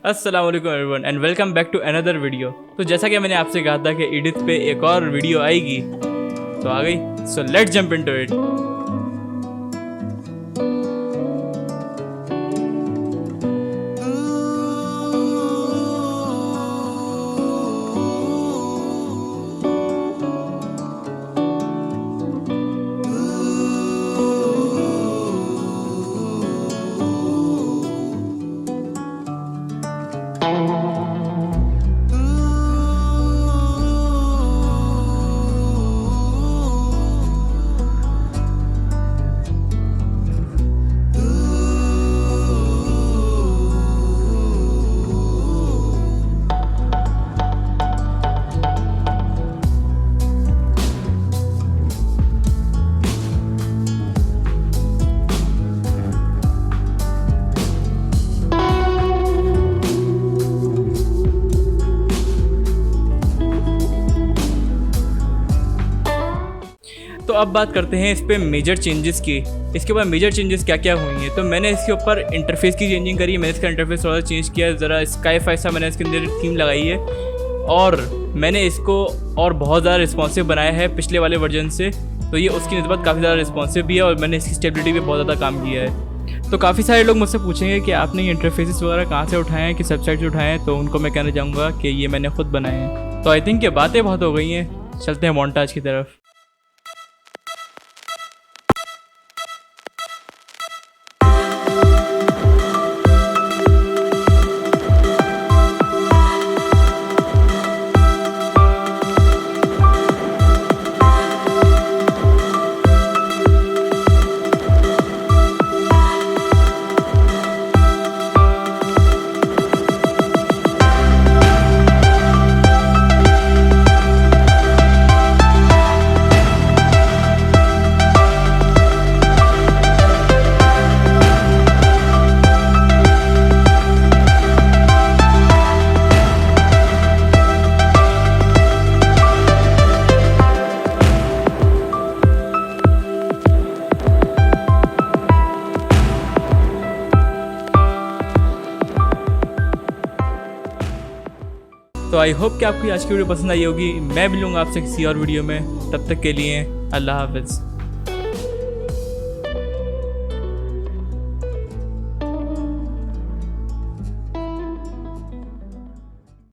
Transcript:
अस्सलाम वालेकुम everyone and welcome back to another video. तो जैसा कि मैंने आपसे कहा था कि एडिथ पे एक और वीडियो आएगी, तो आ गई। So let's jump into it. तो अब बात करते हैं इस पे मेजर चेंजेस की। इसके बाद मेजर चेंजेस क्या क्या हुई हैं। तो मैंने इसके ऊपर इंटरफेस की चेंजिंग करी है। मैंने इसका इंटरफेस थोड़ा चेंज किया, ज़रा स्काई फाई सा मैंने इसके अंदर थीम लगाई है, और मैंने इसको और बहुत ज़्यादा रिस्पॉन्सिव बनाया है पिछले वाले वर्जन से। तो ये उसकी निस्बत काफ़ी ज़्यादा रिस्पॉन्सिव भी है, और मैंने इसकी स्टेबिलिटी पे बहुत ज़्यादा काम किया है। तो काफ़ी सारे लोग मुझसे पूछेंगे कि आपने ये इंटरफेसेस वगैरह कहाँ से उठाए हैं, किस वेबसाइट से उठाए हैं। तो उनको मैं कहना चाहूँगा कि ये मैंने खुद बनाए हैं। तो आई थिंक ये बातें बहुत हो गई हैं, चलते हैं मोन्टाज की तरफ। तो आई होप कि आपको आज की वीडियो पसंद आई होगी। मैं मिलूंगा आपसे किसी और वीडियो में, तब तक के लिए अल्लाह हाफ़िज़।